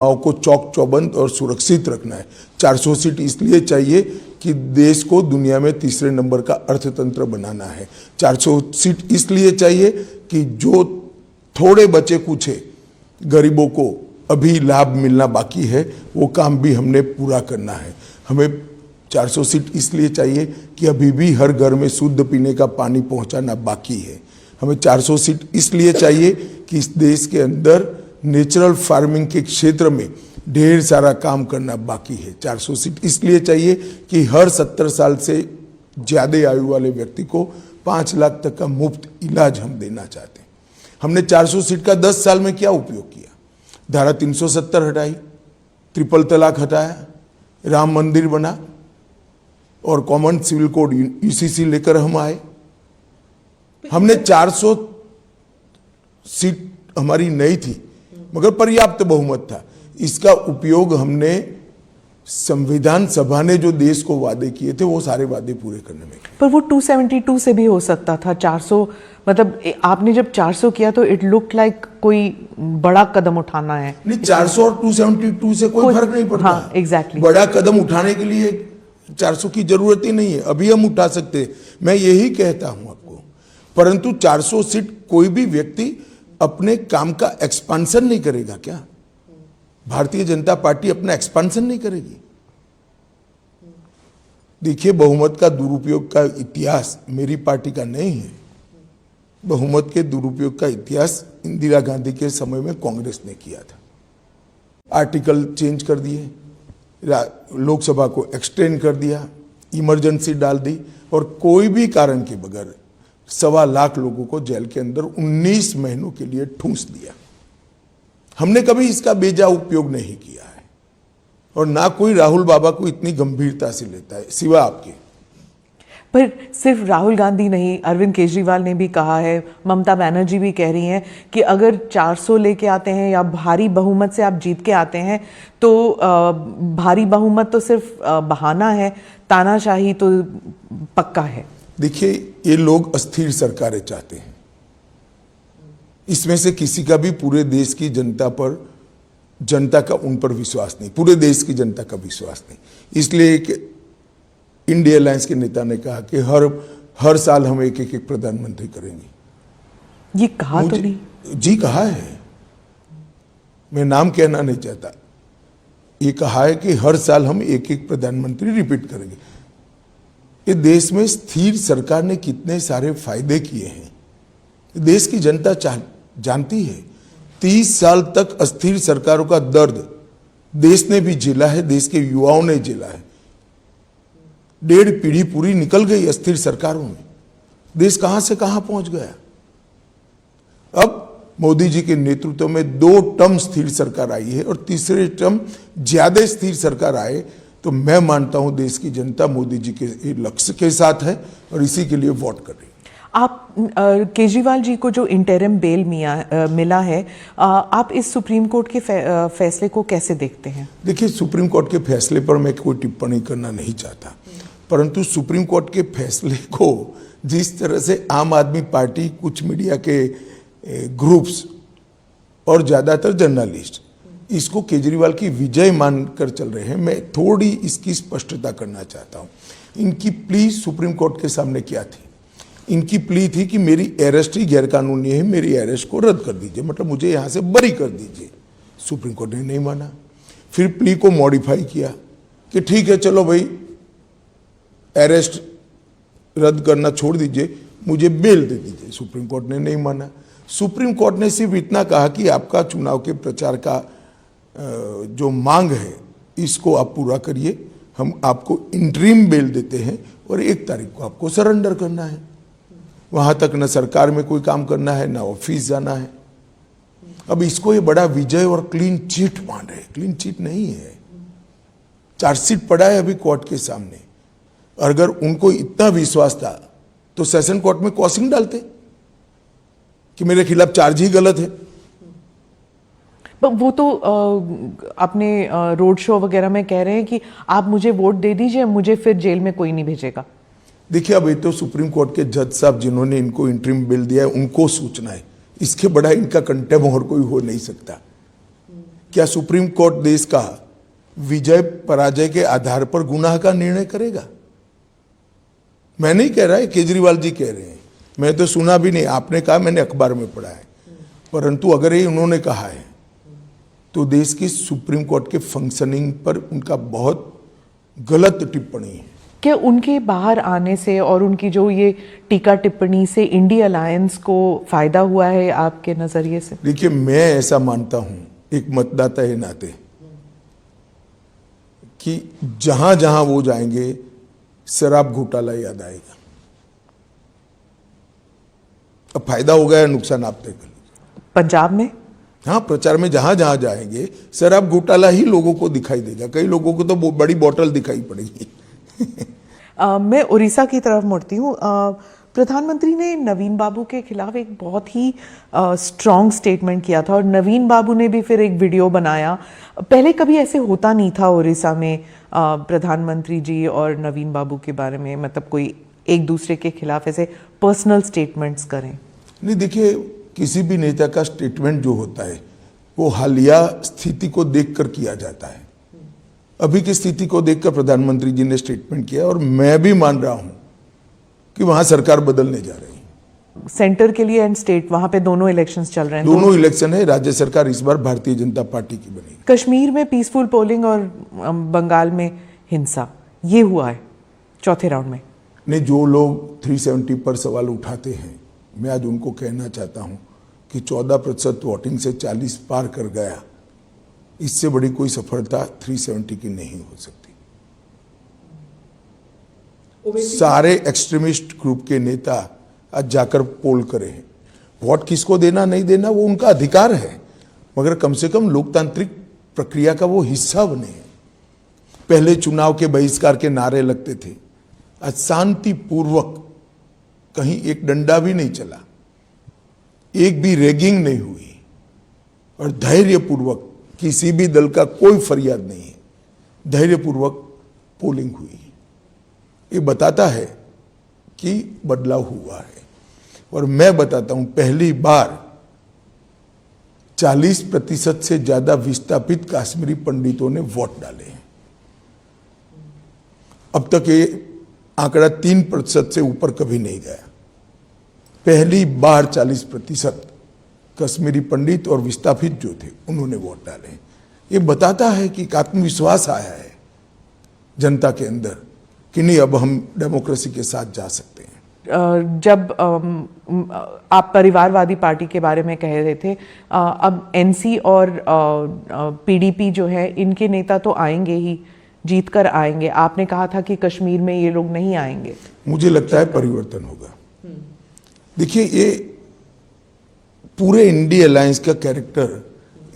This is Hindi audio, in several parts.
को चौक चौबंद और सुरक्षित रखना है। 400 सीट इसलिए चाहिए कि देश को दुनिया में तीसरे नंबर का अर्थतंत्र बनाना है। 400 सीट इसलिए चाहिए कि जो थोड़े बचे कुछ गरीबों को अभी लाभ मिलना बाकी है वो काम भी हमने पूरा करना है। हमें 400 सीट इसलिए चाहिए कि अभी भी हर घर में शुद्ध पीने का पानी पहुंचाना बाकी है। हमें 400 सीट इसलिए चाहिए कि इस देश के अंदर नेचुरल फार्मिंग के क्षेत्र में ढेर सारा काम करना बाकी है। 400 सीट इसलिए चाहिए कि हर 70 साल से ज़्यादा आयु वाले व्यक्ति को 5 लाख तक का मुफ्त इलाज हम देना चाहते हैं। हमने 400 सीट का 10 साल में क्या उपयोग किया? धारा 370 हटाई, ट्रिपल तलाक हटाया, राम मंदिर बना और कॉमन सिविल कोड यूसीसी लेकर हम आए। हमने 400 सीट हमारी नहीं थी मगर पर्याप्त बहुमत था। इसका उपयोग हमने संविधान सभा ने जो देश को वादे किए थे वो सारे वादे पूरे करने में किए। पर वो 272 से भी हो सकता था। 400 मतलब आपने जब 400 किया तो इट लुक लाइक कोई बड़ा कदम उठाना है। नहीं, 400 और 272 से कोई फर्क नहीं पड़ता। हाँ, एग्जैक्टली। बड़ा कदम उठाने के लिए 400 की जरूरत ही नहीं है, अभी हम उठा सकते हैं। मैं यही कहता हूं आपको, परंतु 400 सीट कोई भी व्यक्ति अपने काम का एक्सपांशन नहीं करेगा क्या? भारतीय जनता पार्टी अपना एक्सपांशन नहीं करेगी? देखिए, बहुमत का दुरुपयोग का इतिहास मेरी पार्टी का नहीं है। बहुमत के दुरुपयोग का इतिहास इंदिरा गांधी के समय में कांग्रेस ने किया था। आर्टिकल चेंज कर दिए, लोकसभा को एक्सटेंड कर दिया, इमरजेंसी डाल दी और कोई भी कारण के बगैर 1.25 लाख लोगों को जेल के अंदर 19 महीनों के लिए ठूंस दिया। हमने कभी इसका बेजा उपयोग नहीं किया है और ना कोई राहुल बाबा को इतनी गंभीरता से लेता है सिवा आपके। पर सिर्फ राहुल गांधी नहीं, अरविंद केजरीवाल ने भी कहा है, ममता बनर्जी भी कह रही हैं कि अगर 400 लेके आते हैं या भारी बहुमत से आप जीत के आते हैं तो भारी बहुमत तो सिर्फ बहाना है, तानाशाही तो पक्का है। देखिए, ये लोग अस्थिर सरकारें चाहते हैं। इसमें से किसी का भी पूरे देश की जनता पर, जनता का उन पर विश्वास नहीं, पूरे देश की जनता का विश्वास नहीं। इसलिए इंडिया अलायंस के नेता ने कहा कि हर साल हम एक प्रधानमंत्री करेंगे। ये कहा तो नहीं? जी कहा है, मैं नाम कहना नहीं चाहता। ये कहा है कि हर साल हम एक प्रधानमंत्री रिपीट करेंगे। ये देश में स्थिर सरकार ने कितने सारे फायदे किए हैं देश की जनता जानती है। 30 साल तक अस्थिर सरकारों का दर्द देश ने भी झेला है, देश के युवाओं ने झेला है। 1.5 पीढ़ी पूरी निकल गई अस्थिर सरकारों में, देश कहां से कहां पहुंच गया। अब मोदी जी के नेतृत्व में 2 टर्म स्थिर सरकार आई है और तीसरे टर्म ज्यादा स्थिर सरकार आए तो मैं मानता हूं देश की जनता मोदी जी के लक्ष्य के साथ है और इसी के लिए वोट कर रही है। आप केजरीवाल जी को जो इंटरिम बेल मिला है, आप इस सुप्रीम कोर्ट के फैसले को कैसे देखते हैं? देखिए, सुप्रीम कोर्ट के फैसले पर मैं कोई टिप्पणी करना नहीं चाहता, परंतु सुप्रीम कोर्ट के फैसले को जिस तरह से आम आदमी पार्टी, कुछ मीडिया के ग्रुप्स और ज़्यादातर जर्नलिस्ट इसको केजरीवाल की विजय मानकर चल रहे हैं, मैं थोड़ी इसकी स्पष्टता करना चाहता हूं। इनकी प्ली सुप्रीम कोर्ट के सामने क्या थी? इनकी प्ली थी कि मेरी अरेस्ट ही गैरकानूनी है, मेरी अरेस्ट को रद्द कर दीजिए, मतलब मुझे यहां से बरी कर दीजिए। सुप्रीम कोर्ट ने नहीं माना। फिर प्ली को मॉडिफाई किया कि ठीक है, चलो भाई अरेस्ट रद्द करना छोड़ दीजिए, मुझे बेल दे दीजिए। सुप्रीम कोर्ट ने नहीं माना। सुप्रीम कोर्ट ने सिर्फ इतना कहा कि आपका चुनाव के प्रचार का जो मांग है इसको आप पूरा करिए, हम आपको इंटरिम बेल देते हैं और 1 तारीख को आपको सरेंडर करना है। वहां तक न सरकार में कोई काम करना है, ना ऑफिस जाना है। अब इसको ये बड़ा विजय और क्लीन चिट मान रहे। क्लीन चिट नहीं है, चार्जशीट पड़ा है अभी कोर्ट के सामने। अगर उनको इतना विश्वास था तो सेशन कोर्ट में क्रॉसिंग डालते कि मेरे खिलाफ चार्ज ही गलत है। वो तो अपने रोड शो वगैरह में कह रहे हैं कि आप मुझे वोट दे दीजिए, मुझे फिर जेल में कोई नहीं भेजेगा। देखिए, अब ये तो सुप्रीम कोर्ट के जज साहब जिन्होंने इनको इंटरिम बिल दिया है उनको सूचना है, इसके बड़ा इनका कंटेम और कोई हो नहीं सकता। क्या सुप्रीम कोर्ट देश का विजय पराजय के आधार पर गुनाह का निर्णय करेगा? मैं नहीं कह रहा है, केजरीवाल जी कह रहे हैं, मैं तो सुना भी नहीं, आपने कहा, मैंने अखबार में पढ़ा है। परंतु अगर ये उन्होंने कहा है तो देश की सुप्रीम कोर्ट के फंक्शनिंग पर उनका बहुत गलत टिप्पणी है। क्या उनके बाहर आने से और उनकी जो ये टीका टिप्पणी से इंडिया अलायंस को फायदा हुआ है आपके नजरिए से? देखिए, मैं ऐसा मानता हूं एक मतदाता के नाते कि जहां जहां वो जाएंगे शराब घोटाला याद आएगा। अब फायदा होगा या नुकसान आप तय कर लीजिए। पंजाब में हाँ, प्रचार में जहां जहां जाएंगे शराब घोटाला ही लोगों को दिखाई देगा। कई लोगों को तो बड़ी बोतल दिखाई पड़ेगी। मैं उड़ीसा की तरफ मुड़ती हूँ। प्रधानमंत्री ने नवीन बाबू के खिलाफ एक बहुत ही स्ट्रॉन्ग स्टेटमेंट किया था और नवीन बाबू ने भी फिर एक वीडियो बनाया। पहले कभी ऐसे होता नहीं था उड़ीसा में प्रधानमंत्री जी और नवीन बाबू के बारे में, मतलब कोई एक दूसरे के खिलाफ ऐसे पर्सनल स्टेटमेंट्स करें। नहीं, देखिए, किसी भी नेता का स्टेटमेंट जो होता है वो हालिया स्थिति को देखकर किया जाता है। अभी की स्थिति को देखकर प्रधानमंत्री जी ने स्टेटमेंट किया और मैं भी मान रहा हूं कि वहां सरकार बदलने जा रही है। सेंटर के लिए एंड स्टेट, वहां पे दोनों इलेक्शंस चल रहे हैं। दोनों इलेक्शन है। राज्य सरकार इस बार भारतीय जनता पार्टी की बनी। कश्मीर में पीसफुल पोलिंग और बंगाल में हिंसा, ये हुआ है चौथे राउंड में। नहीं, जो लोग 370 पर सवाल उठाते हैं, मैं आज उनको कहना चाहता हूं कि 14% वोटिंग से 40 पार कर गया, इससे बड़ी कोई सफलता 370 की नहीं हो सकती। सारे एक्सट्रीमिस्ट ग्रुप के नेता आज जाकर पोल करें। वोट किसको देना नहीं देना वो उनका अधिकार है, मगर कम से कम लोकतांत्रिक प्रक्रिया का वो हिस्सा बने। पहले चुनाव के बहिष्कार के नारे लगते थे, आज शांतिपूर्वक कहीं एक डंडा भी नहीं चला, एक भी रैगिंग नहीं हुई और धैर्यपूर्वक किसी भी दल का कोई फरियाद नहीं है, धैर्यपूर्वक पोलिंग हुई। ये बताता है कि बदलाव हुआ है। और मैं बताता हूं, पहली बार 40% से ज्यादा विस्थापित कश्मीरी पंडितों ने वोट डाले हैं। अब तक ये आंकड़ा 3% से ऊपर कभी नहीं गया। पहली बार 40% कश्मीरी पंडित और विस्थापित जो थे उन्होंने वोट डाले। ये बताता है कि एक आत्मविश्वास आया है जनता के अंदर कि नहीं, अब हम डेमोक्रेसी के साथ जा सकते हैं। जब आप परिवारवादी पार्टी के बारे में कह रहे थे, अब एनसी और पीडीपी जो है, इनके नेता तो आएंगे ही, जीत कर आएंगे। आपने कहा था कि कश्मीर में ये लोग नहीं आएंगे। मुझे लगता है परिवर्तन होगा। देखिए, ये पूरे इंडिया अलायंस का कैरेक्टर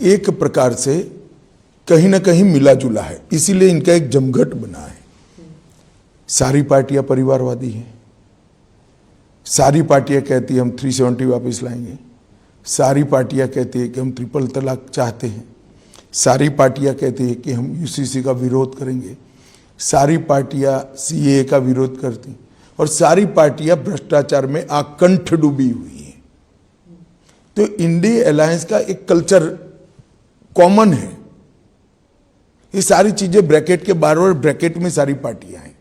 एक प्रकार से कहीं ना कहीं मिला जुला है, इसीलिए इनका एक जमघट बना है। सारी पार्टियां परिवारवादी हैं, सारी पार्टियां कहती हैं हम 370 वापस लाएंगे, सारी पार्टियां कहती है कि हम ट्रिपल तलाक चाहते हैं, सारी पार्टियां कहती है कि हम यूसीसी का विरोध करेंगे, सारी पार्टियां सीएए का विरोध करती हैं और सारी पार्टियां भ्रष्टाचार में आकंठ डूबी हुई हैं। तो इंडिया अलायंस का एक कल्चर कॉमन है। ये सारी चीजें ब्रैकेट के बाहर और ब्रैकेट में सारी पार्टियां हैं।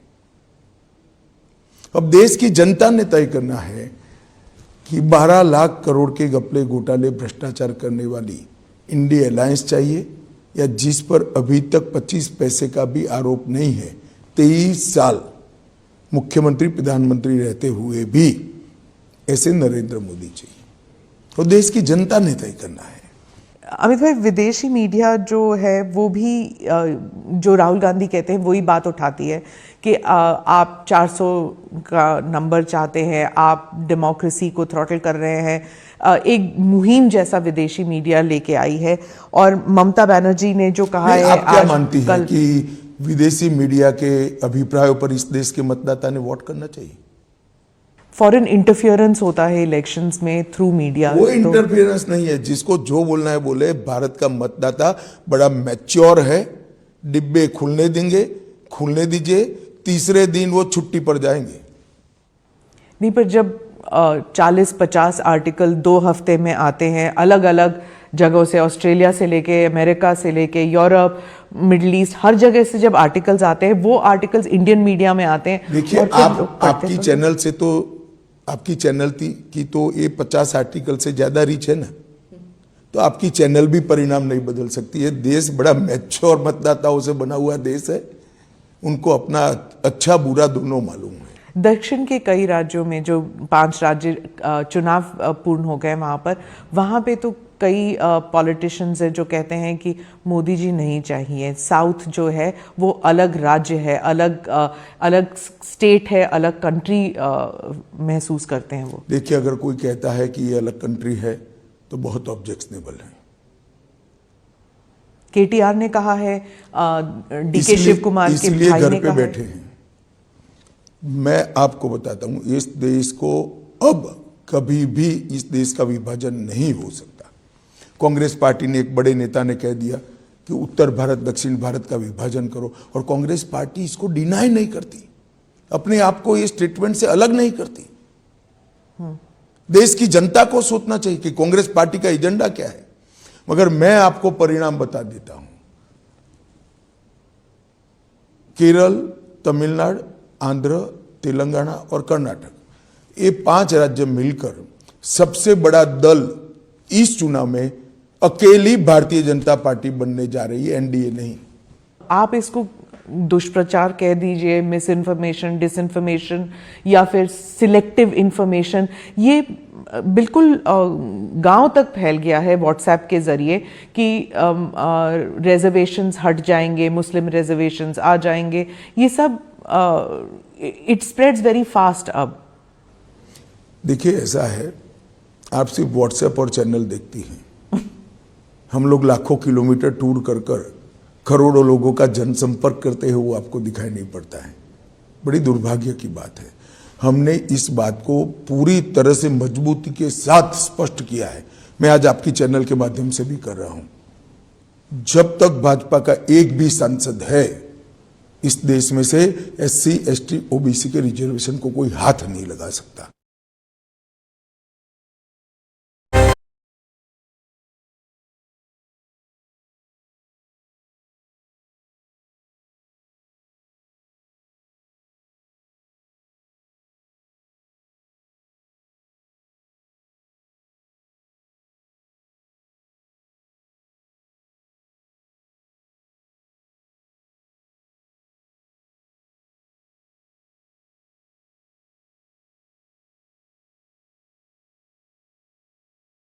अब देश की जनता ने तय करना है कि 12 लाख करोड़ के घपले घोटाले भ्रष्टाचार करने वाली इंडिया अलायंस चाहिए या जिस पर अभी तक 25 पैसे का भी आरोप नहीं है, 23 साल मुख्यमंत्री प्रधानमंत्री रहते हुए भी ऐसे नरेंद्र मोदी चाहिए। तो देश की जनता ने तय करना है। अमित भाई, विदेशी मीडिया जो है वो भी जो राहुल गांधी कहते हैं वही बात उठाती है कि आप 400 का नंबर चाहते हैं, आप डेमोक्रेसी को थ्रॉटल कर रहे हैं। एक मुहिम जैसा विदेशी मीडिया लेके आई है और ममता बनर्जी ने जो कहा है, आप क्या मानती हैं कि विदेशी मीडिया के अभिप्रायों पर इस देश के मतदाता ने वोट करना चाहिए? फॉरेन इंटरफियरेंस होता है इलेक्शंस में थ्रू मीडिया। वो इंटरफियरेंस नहीं है, जिसको जो बोलना है बोले। भारत का मतदाता बड़ा मैच्योर है, डिब्बे खुलने देंगे, खुलने दीजिए, तीसरे दिन वो छुट्टी पर जाएंगे। नहीं, पर जब 40-50 आर्टिकल 2 हफ्ते में आते हैं, अलग अलग जगहों से, ऑस्ट्रेलिया से लेके, अमेरिका से लेके, यूरोप, मिडिल ईस्ट, हर जगह से जब आर्टिकल्स आते हैं, वो आर्टिकल्स इंडियन मीडिया में आते हैं। देखिए, और फिर लोग पढ़ते आपकी तो- चैनल से तो, आपकी चैनल की तो ये 50 आर्टिकल से ज्यादा रीच है ना, तो आपकी चैनल भी परिणाम नहीं बदल सकती है। देश बड़ा मैच्योर मतदाताओं से बना हुआ देश है, उनको अपना अच्छा बुरा दोनों मालूम है। दक्षिण के कई राज्यों में, जो 5 राज्य चुनाव पूर्ण हो गए वहाँ पे तो कई पॉलिटिशियंस है जो कहते हैं कि मोदी जी नहीं चाहिए। साउथ जो है वो अलग राज्य है, अलग स्टेट है, अलग कंट्री महसूस करते हैं वो। देखिए, अगर कोई कहता है कि ये अलग कंट्री है तो बहुत ऑब्जेक्शनेबल है। केटीआर ने कहा है, डीके शिव कुमार के इसलिए भाई घर ने पे कहा बैठे है। हैं। मैं आपको बताता हूं, इस देश को अब कभी भी इस देश का विभाजन नहीं हो सकता। कांग्रेस पार्टी ने, एक बड़े नेता ने कह दिया कि उत्तर भारत दक्षिण भारत का विभाजन करो, और कांग्रेस पार्टी इसको डिनाई नहीं करती, अपने आप को ये स्टेटमेंट से अलग नहीं करती। देश की जनता को सोचना चाहिए कि कांग्रेस पार्टी का एजेंडा क्या है। मगर मैं आपको परिणाम बता देता हूं। केरल, तमिलनाडु, आंध्र, तेलंगाना और कर्नाटक, ये 5 राज्य मिलकर सबसे बड़ा दल इस चुनाव में अकेली भारतीय जनता पार्टी बनने जा रही है, एनडीए नहीं। आप इसको दुष्प्रचार कह दीजिए, मिस इन्फॉर्मेशन, डिसइन्फॉर्मेशन या फिर सिलेक्टिव इंफॉर्मेशन, ये बिल्कुल गांव तक फैल गया है व्हाट्सएप के जरिए कि रिजर्वेशंस हट जाएंगे, मुस्लिम रिजर्वेशंस आ जाएंगे, ये सब इट स्प्रेड्स वेरी फास्ट। अब देखिए, ऐसा है, आप सिर्फ व्हाट्सएप और चैनल देखती हैं, हम लोग लाखों किलोमीटर टूर कर करोड़ों लोगों का जनसंपर्क करते हुए वो आपको दिखाई नहीं पड़ता है। बड़ी दुर्भाग्य की बात है। हमने इस बात को पूरी तरह से मजबूती के साथ स्पष्ट किया है। मैं आज आपकी चैनल के माध्यम से भी कर रहा हूं। जब तक भाजपा का एक भी सांसद है, इस देश में से SC, ST, OBC के रिजर्वेशन को कोई हाथ नहीं लगा सकता।